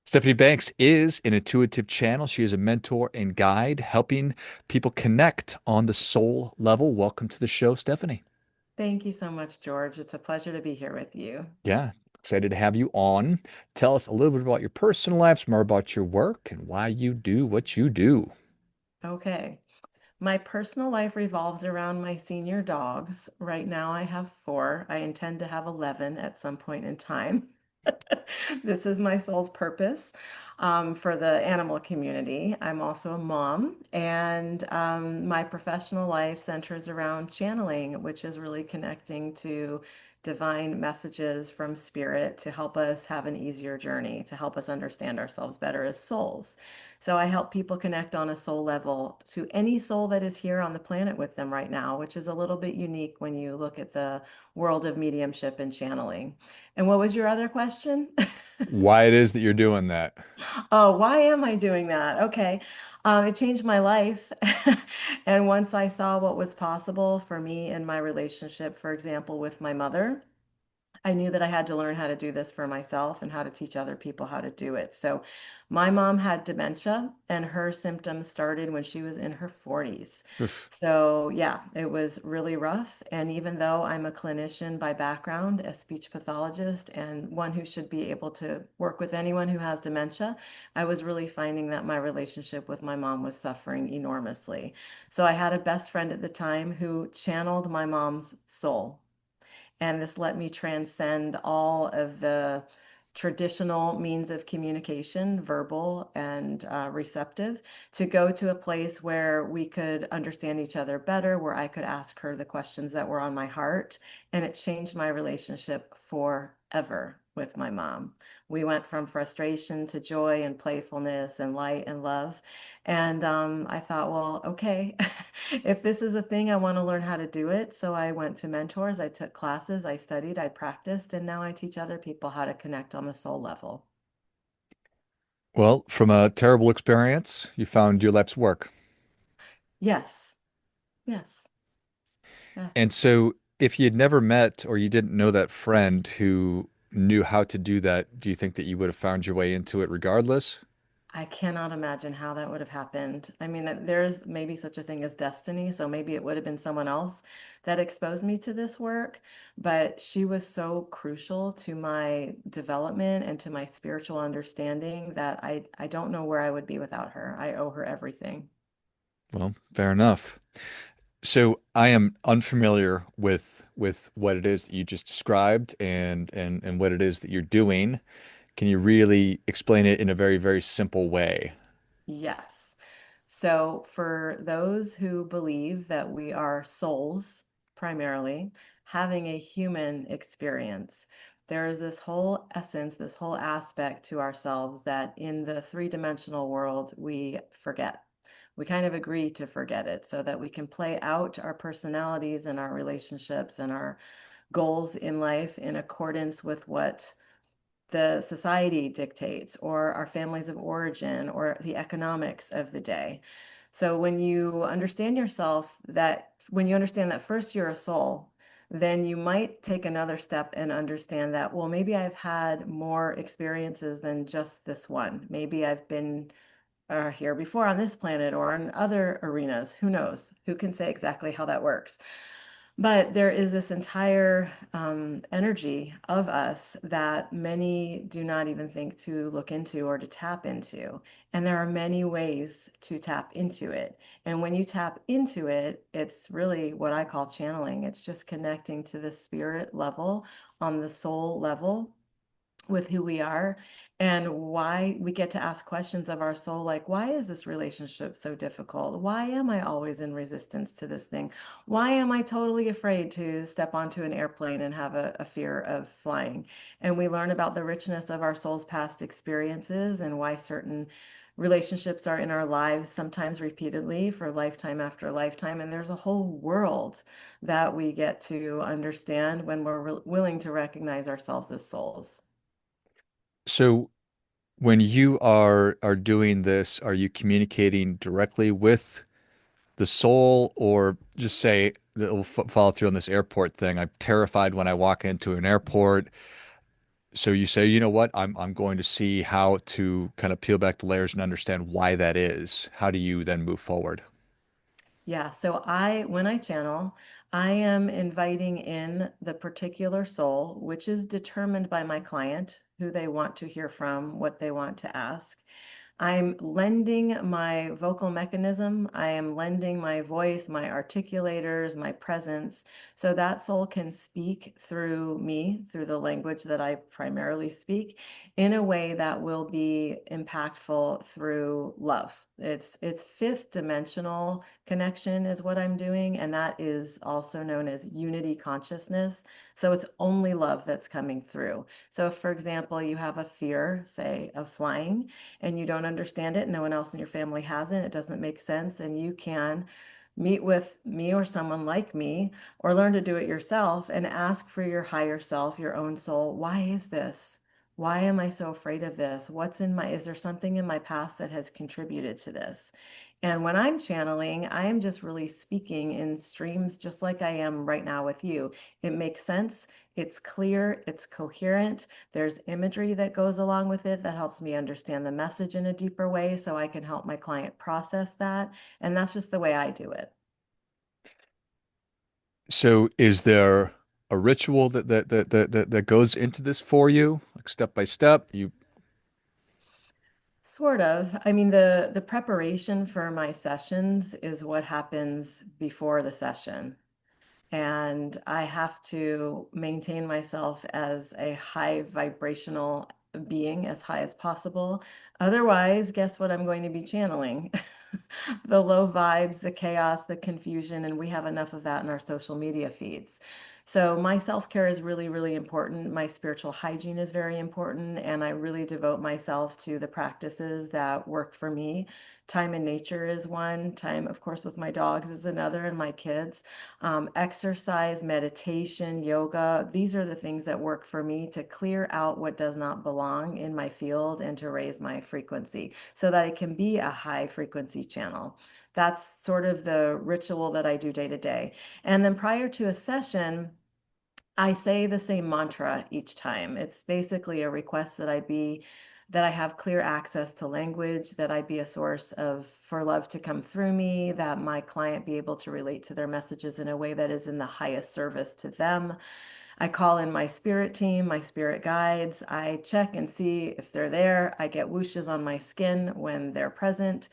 Stephanie Banks is an intuitive channel. She is a mentor and guide, helping people connect on the soul level. Welcome to the show, Stephanie. Thank you so much, George. It's a pleasure to be here with you. Yeah, excited to have you on. Tell us a little bit about your personal life, some more about your work, and why you do what you do. Okay. My personal life revolves around my senior dogs. Right now, I have four. I intend to have 11 at some point in time. This is my soul's purpose for the animal community. I'm also a mom, and my professional life centers around channeling, which is really connecting to divine messages from spirit to help us have an easier journey, to help us understand ourselves better as souls. So I help people connect on a soul level to any soul that is here on the planet with them right now, which is a little bit unique when you look at the world of mediumship and channeling. And what was your other question? Why it is that you're doing that. Oh, why am I doing that? Okay. It changed my life. And once I saw what was possible for me in my relationship, for example, with my mother, I knew that I had to learn how to do this for myself and how to teach other people how to do it. So, my mom had dementia, and her symptoms started when she was in her 40s. Oof. So, yeah, it was really rough. And even though I'm a clinician by background, a speech pathologist, and one who should be able to work with anyone who has dementia, I was really finding that my relationship with my mom was suffering enormously. So, I had a best friend at the time who channeled my mom's soul, and this let me transcend all of the traditional means of communication, verbal and receptive, to go to a place where we could understand each other better, where I could ask her the questions that were on my heart. And it changed my relationship forever with my mom. We went from frustration to joy and playfulness and light and love. And I thought, well, okay, if this is a thing, I want to learn how to do it. So I went to mentors, I took classes, I studied, I practiced, and now I teach other people how to connect on the soul level. Well, from a terrible experience, you found your life's work. Yes, yes, yes. And so, if you had never met or you didn't know that friend who knew how to do that, do you think that you would have found your way into it regardless? I cannot imagine how that would have happened. I mean, there's maybe such a thing as destiny, so maybe it would have been someone else that exposed me to this work, but she was so crucial to my development and to my spiritual understanding that I don't know where I would be without her. I owe her everything. Well, fair enough. So I am unfamiliar with what it is that you just described and what it is that you're doing. Can you really explain it in a very, very simple way? Yes. So, for those who believe that we are souls primarily having a human experience, there is this whole essence, this whole aspect to ourselves that in the three-dimensional world we forget. We kind of agree to forget it so that we can play out our personalities and our relationships and our goals in life in accordance with what the society dictates, or our families of origin, or the economics of the day. So when you understand yourself, that when you understand that first you're a soul, then you might take another step and understand that, well, maybe I've had more experiences than just this one. Maybe I've been here before on this planet or in other arenas. Who knows? Who can say exactly how that works? But there is this entire energy of us that many do not even think to look into or to tap into. And there are many ways to tap into it. And when you tap into it, it's really what I call channeling. It's just connecting to the spirit level, on the soul level, with who we are, and why we get to ask questions of our soul, like, why is this relationship so difficult? Why am I always in resistance to this thing? Why am I totally afraid to step onto an airplane and have a fear of flying? And we learn about the richness of our soul's past experiences and why certain relationships are in our lives, sometimes repeatedly for lifetime after lifetime. And there's a whole world that we get to understand when we're willing to recognize ourselves as souls. So when you are doing this, are you communicating directly with the soul, or just say that will follow through on this airport thing? I'm terrified when I walk into an airport. So you say, you know what, I'm going to see how to kind of peel back the layers and understand why that is. How do you then move forward? Yeah, so when I channel, I am inviting in the particular soul, which is determined by my client, who they want to hear from, what they want to ask. I'm lending my vocal mechanism. I am lending my voice, my articulators, my presence, so that soul can speak through me, through the language that I primarily speak, in a way that will be impactful through love. It's fifth dimensional connection is what I'm doing, and that is also known as unity consciousness. So it's only love that's coming through. So if, for example, you have a fear, say, of flying, and you don't understand it, no one else in your family hasn't, it doesn't make sense, and you can meet with me or someone like me, or learn to do it yourself and ask for your higher self, your own soul, why is this? Why am I so afraid of this? Is there something in my past that has contributed to this? And when I'm channeling, I am just really speaking in streams, just like I am right now with you. It makes sense. It's clear. It's coherent. There's imagery that goes along with it that helps me understand the message in a deeper way so I can help my client process that. And that's just the way I do it. So is there a ritual that goes into this for you, like step by step? You Sort of. I mean, the preparation for my sessions is what happens before the session. And I have to maintain myself as a high vibrational being, as high as possible. Otherwise, guess what I'm going to be channeling? The low vibes, the chaos, the confusion, and we have enough of that in our social media feeds. So, my self care is really, really important. My spiritual hygiene is very important, and I really devote myself to the practices that work for me. Time in nature is one, time, of course, with my dogs is another, and my kids. Exercise, meditation, yoga, these are the things that work for me to clear out what does not belong in my field and to raise my frequency so that it can be a high frequency channel. That's sort of the ritual that I do day to day. And then prior to a session, I say the same mantra each time. It's basically a request that I have clear access to language, that I be a source of for love to come through me, that my client be able to relate to their messages in a way that is in the highest service to them. I call in my spirit team, my spirit guides. I check and see if they're there. I get whooshes on my skin when they're present.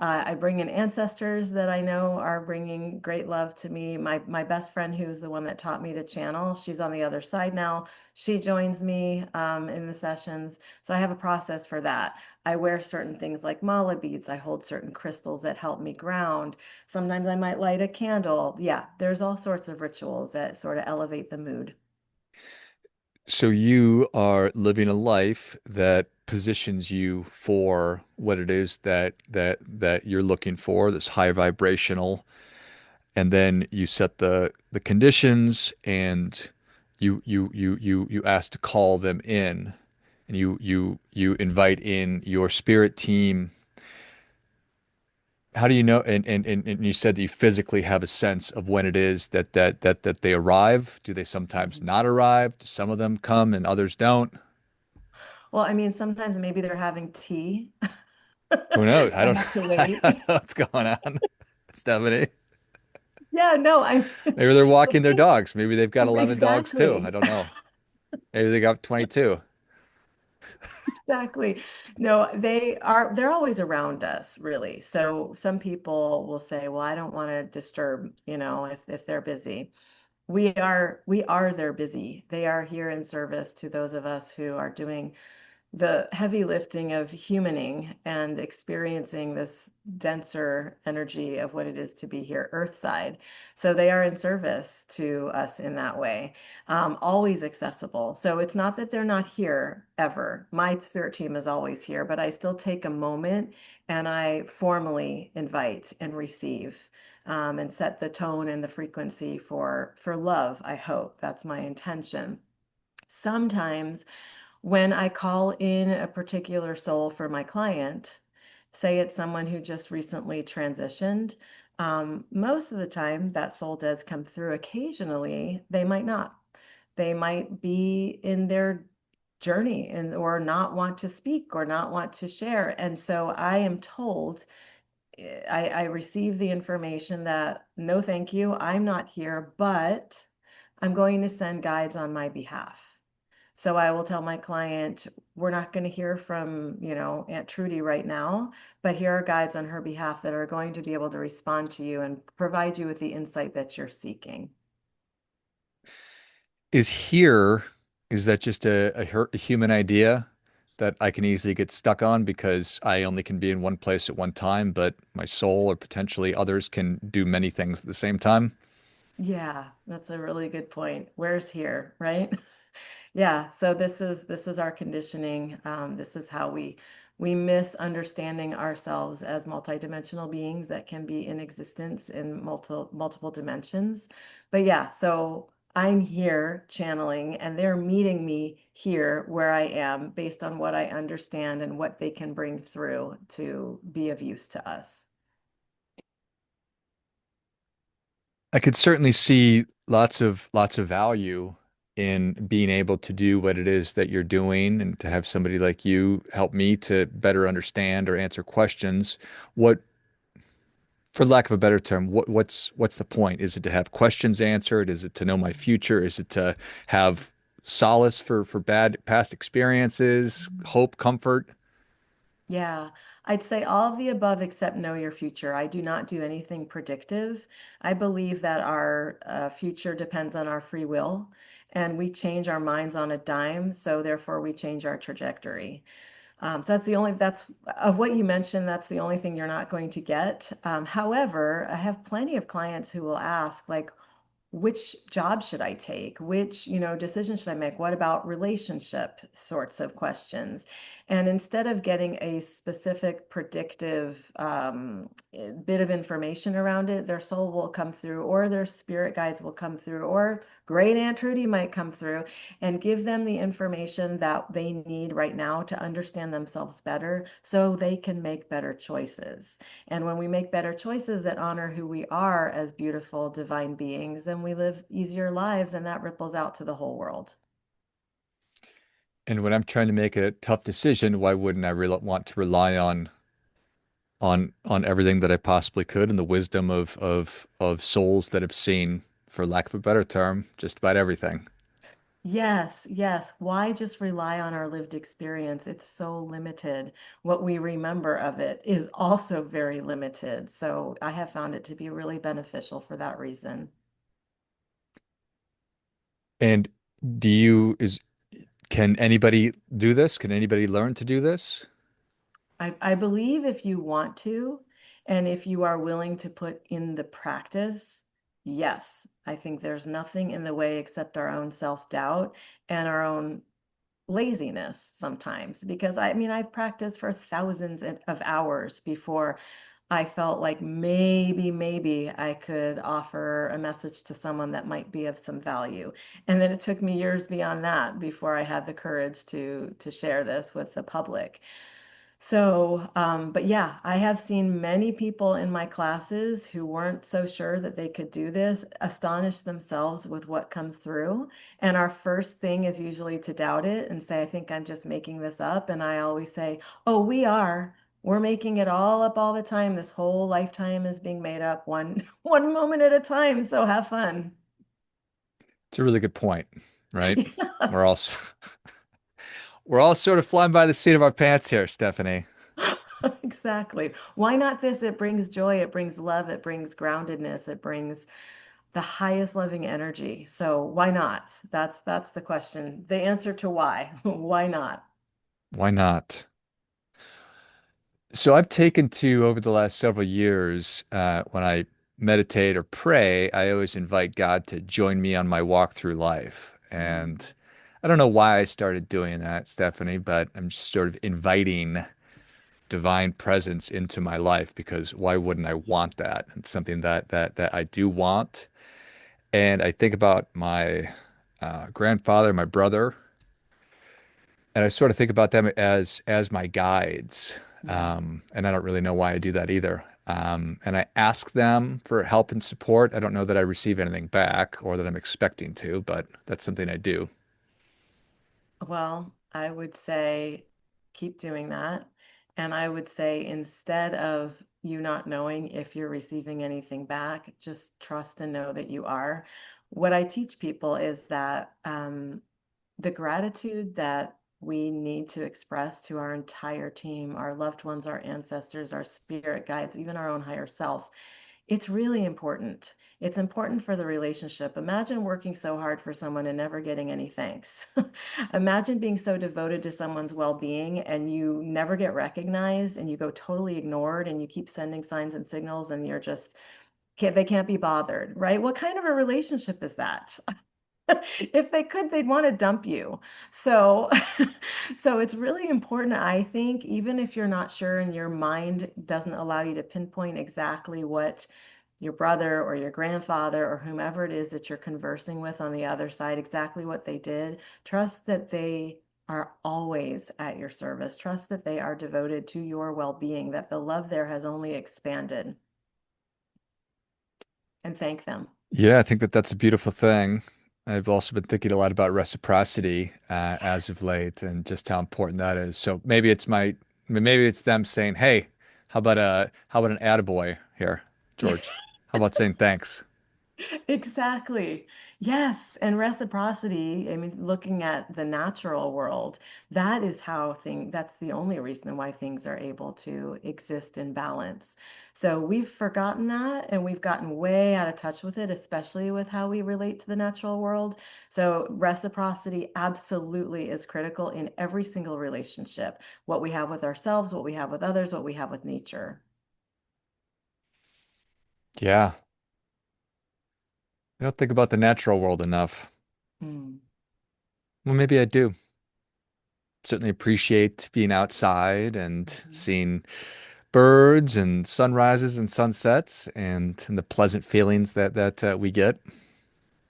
I bring in ancestors that I know are bringing great love to me. My best friend, who's the one that taught me to channel, she's on the other side now. She joins me in the sessions. So I have a process for that. I wear certain things like mala beads. I hold certain crystals that help me ground. Sometimes I might light a candle. Yeah, there's all sorts of rituals that sort of elevate the mood. so you are living a life that positions you for what it is that you're looking for, this high vibrational, and then you set the conditions and you ask to call them in and you invite in your spirit team. How do you know? And you said that you physically have a sense of when it is that they arrive. Do they sometimes Mhm. not arrive? Do some of them come and others don't? Well, I mean, sometimes maybe they're having tea. Who knows? So I have to I wait. don't know what's going on, Stephanie. Yeah, no, I Maybe they're the walking their thing dogs. Maybe they've got 11 dogs too. I exactly. don't know. Maybe they got 22. Exactly. No, they're always around us, really. So some people will say, "Well, I don't want to disturb, if they're busy." We are their busy. They are here in service to those of us who are doing the heavy lifting of humaning and experiencing this denser energy of what it is to be here earthside. So they are in service to us in that way, always accessible. So it's not that they're not here ever. My spirit team is always here, but I still take a moment and I formally invite and receive. And set the tone and the frequency for love. I hope that's my intention. Sometimes when I call in a particular soul for my client, say it's someone who just recently transitioned, most of the time that soul does come through. Occasionally, they might not. They might be in their journey and or not want to speak or not want to share. And so I am told, I receive the information that no, thank you, I'm not here, but I'm going to send guides on my behalf. So I will tell my client, we're not going to hear from, Aunt Trudy right now, but here are guides on her behalf that are going to be able to respond to you and provide you with the insight that you're seeking. Is here, is that just a human idea that I can easily get stuck on because I only can be in one place at one time, but my soul or potentially others can do many things at the same time? Yeah, that's a really good point. Where's here, right? Yeah, so this is our conditioning. This is how we miss understanding ourselves as multidimensional beings that can be in existence in multiple dimensions. But yeah, so I'm here channeling, and they're meeting me here where I am based on what I understand and what they can bring through to be of use to us. I could certainly see lots of value in being able to do what it is that you're doing and to have somebody like you help me to better understand or answer questions. What, for lack of a better term, what's the point? Is it to have questions answered? Is it to know my future? Is it to have solace for bad past experiences, hope, comfort? Yeah, I'd say all of the above except know your future. I do not do anything predictive. I believe that our future depends on our free will, and we change our minds on a dime, so therefore we change our trajectory. So that's of what you mentioned, that's the only thing you're not going to get. However, I have plenty of clients who will ask, like, which job should I take? Which, decision should I make? What about relationship sorts of questions? And instead of getting a specific predictive bit of information around it, their soul will come through, or their spirit guides will come through, or great Aunt Trudy might come through and give them the information that they need right now to understand themselves better so they can make better choices. And when we make better choices that honor who we are as beautiful divine beings, then we live easier lives, and that ripples out to the whole world. And when I'm trying to make a tough decision, why wouldn't I re want to rely on everything that I possibly could and the wisdom of souls that have seen, for lack of a better term, just about everything. Yes, yes. Why just rely on our lived experience? It's so limited. What we remember of it is also very limited. So I have found it to be really beneficial for that reason. And do you is can anybody do this? Can anybody learn to do this? I believe if you want to, and if you are willing to put in the practice, yes, I think there's nothing in the way except our own self-doubt and our own laziness sometimes. Because I mean, I've practiced for thousands of hours before I felt like maybe I could offer a message to someone that might be of some value. And then it took me years beyond that before I had the courage to share this with the public. So, but yeah, I have seen many people in my classes who weren't so sure that they could do this astonish themselves with what comes through. And our first thing is usually to doubt it and say, I think I'm just making this up. And I always say, oh, we are. We're making it all up all the time. This whole lifetime is being made up one one moment at a time. So have fun. It's a really good point, right? We're all Yes. we're all sort of flying by the seat of our pants here, Stephanie. Exactly. Why not this? It brings joy, it brings love, it brings groundedness, it brings the highest loving energy. So why not? That's the question. The answer to why. Why not? Why not? So I've taken to over the last several years, when I meditate or pray, I always invite God to join me on my walk through life. Mm. And I don't know why I started doing that, Stephanie, but I'm just sort of inviting divine presence into my life because why wouldn't I want that? It's something that I do want. And I think about my grandfather, my brother, and I sort of think about them as my guides. Yeah. And I don't really know why I do that either. And I ask them for help and support. I don't know that I receive anything back or that I'm expecting to, but that's something I do. Well, I would say keep doing that. And I would say instead of you not knowing if you're receiving anything back, just trust and know that you are. What I teach people is that the gratitude that we need to express to our entire team, our loved ones, our ancestors, our spirit guides, even our own higher self, it's really important. It's important for the relationship. Imagine working so hard for someone and never getting any thanks. Imagine being so devoted to someone's well being and you never get recognized and you go totally ignored and you keep sending signs and signals and you're just, they can't be bothered, right? What kind of a relationship is that? If they could, they'd want to dump you. So, so it's really important, I think, even if you're not sure and your mind doesn't allow you to pinpoint exactly what your brother or your grandfather or whomever it is that you're conversing with on the other side, exactly what they did, trust that they are always at your service. Trust that they are devoted to your well-being, that the love there has only expanded, and thank them. Yeah, I think that that's a beautiful thing. I've also been thinking a lot about reciprocity as of late and just how important that is. So maybe it's them saying, "Hey, how about an attaboy here, George? How about saying thanks?" Exactly. Yes. And reciprocity, I mean, looking at the natural world, that is how that's the only reason why things are able to exist in balance. So we've forgotten that and we've gotten way out of touch with it, especially with how we relate to the natural world. So reciprocity absolutely is critical in every single relationship, what we have with ourselves, what we have with others, what we have with nature. Yeah, I don't think about the natural world enough. Mm. Well, maybe I do. Certainly appreciate being outside and Mhm. seeing birds and sunrises and sunsets and the pleasant feelings that we get.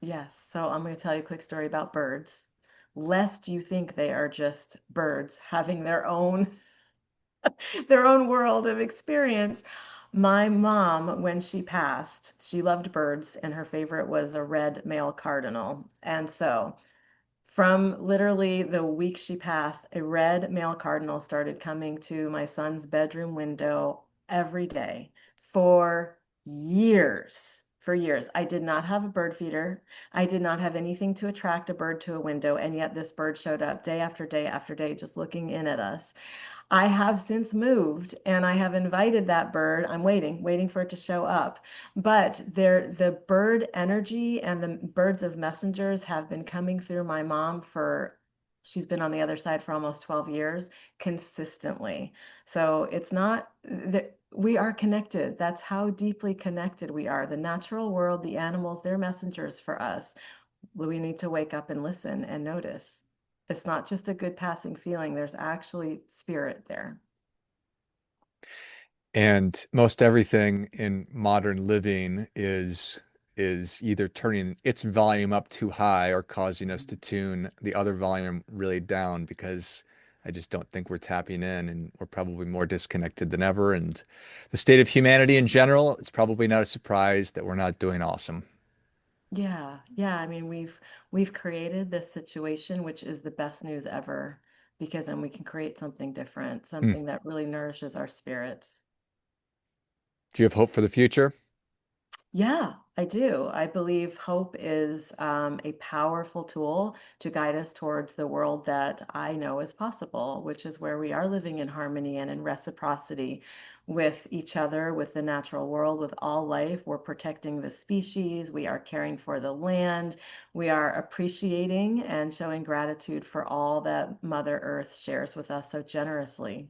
Yes. So I'm going to tell you a quick story about birds, lest you think they are just birds having their own world of experience. My mom, when she passed, she loved birds and her favorite was a red male cardinal. And so from literally the week she passed, a red male cardinal started coming to my son's bedroom window every day for years. For years. I did not have a bird feeder. I did not have anything to attract a bird to a window. And yet this bird showed up day after day after day, just looking in at us. I have since moved and I have invited that bird. I'm waiting for it to show up. But the bird energy and the birds as messengers have been coming through my mom for, she's been on the other side for almost 12 years consistently. So it's not that we are connected. That's how deeply connected we are. The natural world, the animals, they're messengers for us. We need to wake up and listen and notice. It's not just a good passing feeling, there's actually spirit there. And most everything in modern living is either turning its volume up too high or causing us to tune the other volume really down because I just don't think we're tapping in and we're probably more disconnected than ever. And the state of humanity in general, it's probably not a surprise that we're not doing awesome. Yeah, yeah. I mean, we've created this situation, which is the best news ever, because then we can create something different, Hmm. something that really nourishes our spirits. Do you have hope for the future? Yeah, I do. I believe hope is a powerful tool to guide us towards the world that I know is possible, which is where we are living in harmony and in reciprocity with each other, with the natural world, with all life. We're protecting the species, we are caring for the land, we are appreciating and showing gratitude for all that Mother Earth shares with us so generously.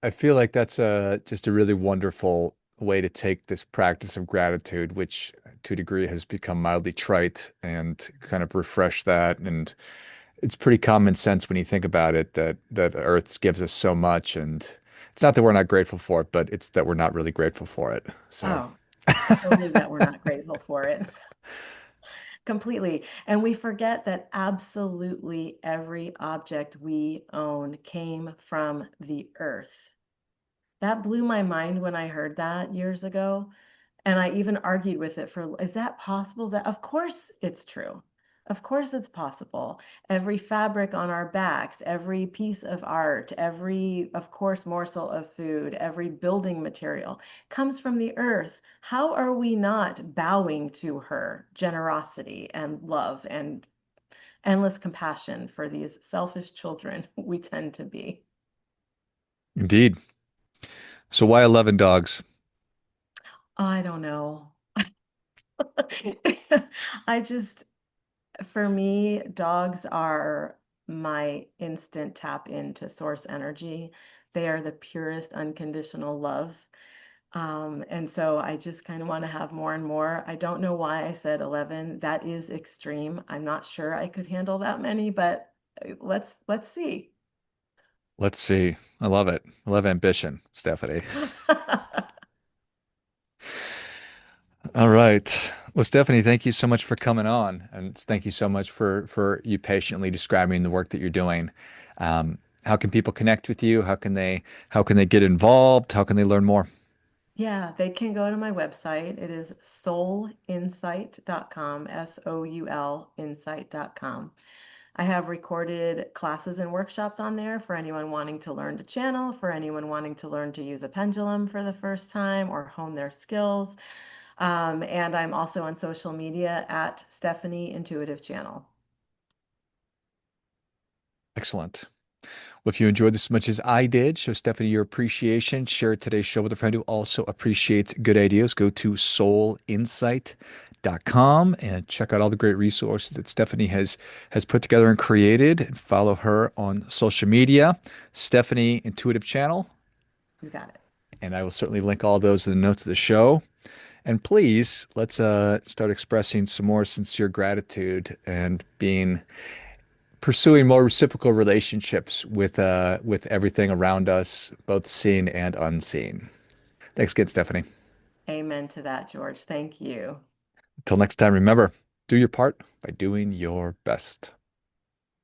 I feel like that's just a really wonderful way to take this practice of gratitude, which to a degree has become mildly trite, and kind of refresh that. And it's pretty common sense when you think about it that Earth gives us so much, and it's not that we're not grateful for it, but it's that we're not really grateful for it. So Oh, totally that we're not grateful for it. Completely. And we forget that absolutely every object we own came from the earth. That blew my mind when I heard that years ago. And I even argued with it for, is that possible? Is that, of course it's true. Of course it's possible. Every fabric on our backs, every piece of art, every, of course, morsel of food, every building material comes from the earth. How are we not bowing to her generosity and love and endless compassion for these selfish children we tend to be? Indeed. So why 11 dogs? I don't know. I just, for me, dogs are my instant tap into source energy. They are the purest unconditional love. And so I just kind of want to have more and more. I don't know why I said 11. That is extreme. I'm not sure I could handle that many, but let's see. Let's see. I love it. I love ambition, Stephanie. All right. Well, Stephanie, thank you so much for coming on, and thank you so much for you patiently describing the work that you're doing. How can people connect with you? How can they get involved? How can they learn more? Yeah, they can go to my website. It is soulinsight.com, Soul insight.com. I have recorded classes and workshops on there for anyone wanting to learn to channel, for anyone wanting to learn to use a pendulum for the first time or hone their skills. And I'm also on social media at Stephanie Intuitive Channel. Excellent. Well, if you enjoyed this as much as I did, show Stephanie your appreciation. Share today's show with a friend who also appreciates good ideas. Go to soulinsight.com and check out all the great resources that Stephanie has put together and created. And follow her on social media, Stephanie Intuitive Channel. You got it. And I will certainly link all those in the notes of the show. And please, let's start expressing some more sincere gratitude and being pursuing more reciprocal relationships with everything around us, both seen and unseen. Thanks again, Stephanie. Amen to that, George. Thank you. Until next time, remember, do your part by doing your best.